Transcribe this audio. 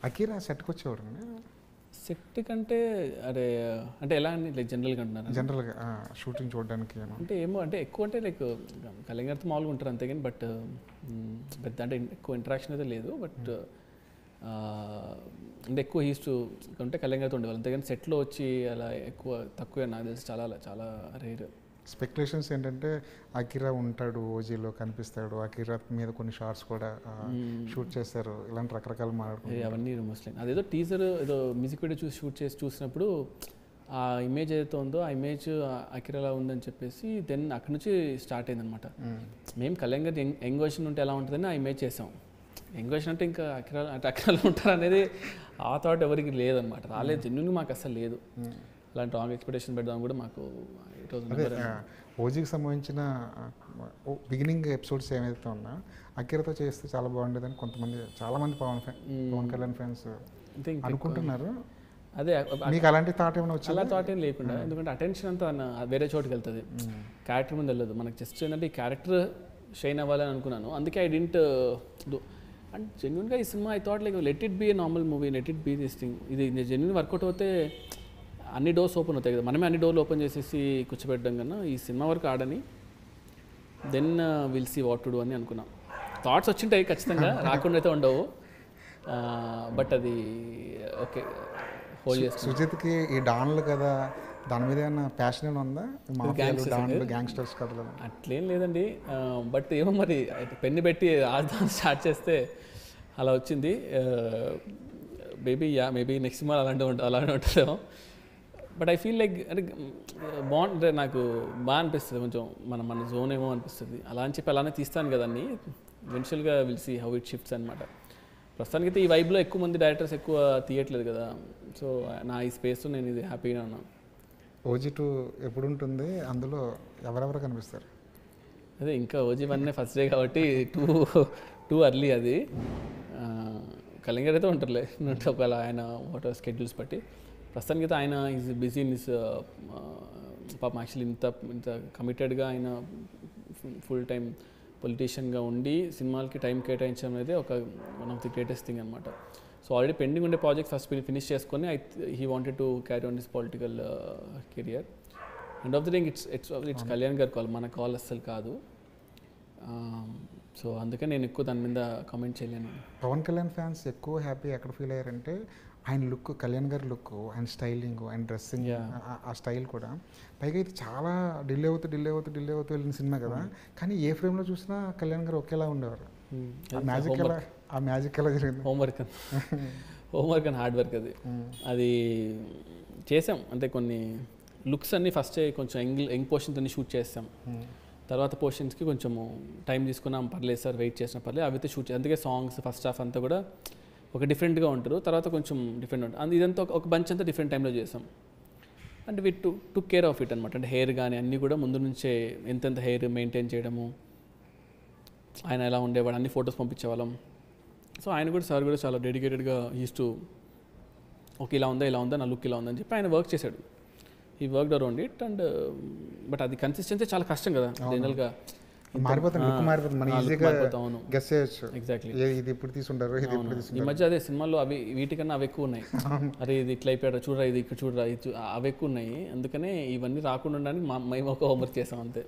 అకీరా సెట్కి వచ్చేవాడండి సెట్ కంటే అరే అంటే ఎలా అని లైక్ జనరల్గా అంటున్నారు జనరల్గా షూటింగ్ చూడడానికి అంటే ఏమో అంటే ఎక్కువ అంటే లైక్ కళ్యాణ్తో మామూలుగా ఉంటారు అంతేగాని బట్ పెద్ద అంటే ఎక్కువ ఇంటరాక్షన్ అయితే లేదు బట్ అంటే ఎక్కువ హీస్ టు ఉంటే కళ్యాణ్తో ఉండేవాళ్ళు అంతేగాని సెట్లో వచ్చి అలా ఎక్కువ తక్కువ నాకు తెలిసి చాలా చాలా రేర్. స్పెక్యులేషన్స్ ఏంటంటే అకిరా ఉంటాడు ఓజీలో కనిపిస్తాడు, అకిరా మీద కొన్ని షార్ట్స్ కూడా షూట్ చేస్తారు, ఇలాంటి రకరకాల మాట్లాడుకుంటారు. అవన్నీ మోస్ట్లీ అదేదో టీజర్ ఏదో మ్యూజిక్ వీడియో చూసినప్పుడు ఆ ఇమేజ్ ఏదైతే ఉందో ఆ ఇమేజ్ అకిరాలా ఉందని చెప్పేసి దెన్ అక్కడి నుంచి స్టార్ట్ అయిందనమాట. మేము కళ్యాణ్ గారి యంగ్ వర్షన్ ఉంటే ఎలా ఉంటుందని ఆ ఇమేజ్ చేసాం. యంగ్ వర్షన్ అంటే ఇంకా అకిరాలా ఉంటారు అనేది ఆ థాట్ ఎవరికి లేదనమాట, రాలేదు, జెన్యున్గా మాకు అసలు లేదు. అలాంటి రాంగ్ ఎక్స్పెక్టేషన్ పెడదాం కూడా మాకు ఓజీకి సంబంధించిన బిగినింగ్ ఎపిసోడ్స్ ఏమైతే ఉన్నా అకిరాతో చేస్తే చాలా బాగుండేదని చాలామంది పవన్ కళ్యాణ్ ఫ్యాన్స్ అనుకుంటున్నారు. అదే మీకు అలాంటి థాట్ ఏమైనా వచ్చి అలా థాట్ ఏం లేకుండా, ఎందుకంటే అటెన్షన్ అంతా వేరే చోటుకి వెళ్తుంది, క్యారెక్టర్ ముందు వెళ్ళదు. మనకు జస్ట్ ఏంటంటే ఈ క్యారెక్టర్ షైన్ అవ్వాలని అనుకున్నాను, అందుకే ఐ డింట్ డూ. అండ్ జెన్యున్గా ఈ cinema I thought like let it be a normal movie, let it be this thing. ఇది జెన్యున్ వర్కౌట్ అవుతే అన్ని డోర్స్ ఓపెన్ అవుతాయి కదా, మనమే అన్ని డోర్లు ఓపెన్ చేసేసి కూర్చోబెట్టడం కన్నా ఈ సినిమా వరకు ఆడని then will see what to do అని అనుకున్నాం. థాట్స్ వచ్చింటాయి ఖచ్చితంగా, రాకుండా అయితే ఉండవు, బట్ అది ఓకే హోల్డ్ చేస్తాం. సుజిత్కి ఈ డాన్లు కదా దాని మీద ఏమన్నా ప్యాషన్ ఏమైనా ఉందా? గ్యాంగ్స్టర్స్ కథలు అట్లేం లేదండి, బట్ ఏమో మరి పెన్ను పెట్టి ఆడదాం స్టార్ట్ చేస్తే అలా వచ్చింది. మేబీ నెక్స్ట్ సినిమా అలాంటి ఉంటుందేమో. బట్ ఐ ఫీల్ లైక్ అంటే బాగుంటుంది, నాకు బాగా అనిపిస్తుంది, కొంచెం మన జోన్ ఏమో అనిపిస్తుంది. అలా అని చెప్పి అలానే తీస్తాను కదండి, ఈవెన్చువల్గా will see how it shifts అనమాట. ప్రస్తుతానికి అయితే ఈ వైబ్లో ఎక్కువ మంది డైరెక్టర్స్ ఎక్కువ తీయట్లేదు కదా, సో నా ఈ స్పేస్లో నేను ఇది హ్యాపీగా ఉన్నాను. ఓజీ2 ఎప్పుడు ఉంటుంది, అందులో ఎవరెవరు కనిపిస్తారు? అదే ఇంకా ఓజీ1 ఫస్ట్ డే కాబట్టి టూ అర్లీ అది. కళ్యాణ్ గారు అయితే ఉంటారులే ఒకవేళ ఆయన వాటర్ స్కెడ్యూల్స్ బట్టి. ప్రస్తుతానికి అయితే ఆయన ఈజ్ బిజీ ఇన్ దిస్ పాపం. యాక్చువల్లీ ఇంత కమిటెడ్గా ఆయన ఫుల్ టైం పొలిటీషియన్గా ఉండి సినిమాలకి టైం కేటాయించడం అనేది one of the greatest thing అనమాట. సో ఆల్రెడీ పెండింగ్ ఉండే ప్రాజెక్ట్ ఫస్ట్ ఫినిష్ చేసుకొని he wanted to carry on this political career. End of the day it's Kalyan గారి కాల్, మన కాల్ అస్సలు కాదు. సో అందుకే నేను ఎక్కువ దాని మీద కామెంట్ చేయలేను. పవన్ కళ్యాణ్ ఫ్యాన్స్ ఎక్కువ హ్యాపీ ఎక్కడ ఫీల్ అయ్యారంటే ఆయన లుక్, కళ్యాణ్ గారి లుక్, ఆయన స్టైలింగ్, ఆయన డ్రెస్సింగ్, ఆ స్టైల్ కూడా పైగా అయితే చాలా డిలే అవుతూ వెళ్ళిన సినిమా కదా, కానీ ఏ ఫ్రేమ్లో చూసినా కళ్యాణ్ గారు ఒకేలా ఉండేవారు. ఆ మ్యాజిక్ ఎలా జరిగింది? హోంవర్క్ అండ్ హార్డ్ వర్క్ అది చేసాం. అంటే కొన్ని లుక్స్ అన్నీ ఫస్ట్ కొంచెం యంగ్ పోర్షన్స్ అన్ని షూట్ చేస్తాం, తర్వాత పోర్షన్స్కి కొంచెము టైం తీసుకున్నాం, పర్లేదు సార్ వెయిట్ చేసిన పర్లేదు, అవి అయితే షూట్ చేస్తాం. అందుకే సాంగ్స్ ఫస్ట్ హాఫ్ అంతా కూడా ఒక డిఫరెంట్గా ఉంటారు, తర్వాత కొంచెం డిఫరెంట్ ఉంటుంది. ఇదంతా ఒక బంచ్ అంతా డిఫరెంట్ టైంలో చేసాం. అంటే వి టుక్ కేర్ ఆఫ్ ఇట్ అనమాట. అంటే హెయిర్ కానీ అన్నీ కూడా ముందు నుంచే ఎంతెంత హెయిర్ మెయింటైన్ చేయడము, ఆయన ఎలా ఉండేవాడు అన్ని ఫొటోస్ పంపించేవాళ్ళం. సో ఆయన కూడా సార్ కూడా చాలా డెడికేటెడ్గా యూస్ టు ఓకే ఇలా ఉందా నా లుక్ ఇలా ఉందని చెప్పి ఆయన వర్క్ చేశాడు. ఈ work around it and but అది కన్సిస్టెన్సీ చాలా కష్టం కదా జనరల్గా. ఎగ్జాక్ట్లీ ఈ మధ్య అదే సినిమాల్లో వీటికన్నా అవి ఎక్కువ ఉన్నాయి. అరే ఇది ఇట్లా అయిపోయాడు చూడరా, ఇది ఇక్కడ చూడరా, అవి ఎక్కువ ఉన్నాయి. అందుకనే ఇవన్నీ రాకుండా ఉండడానికి మేము ఒక హోంవర్క్ చేసాం అంతే.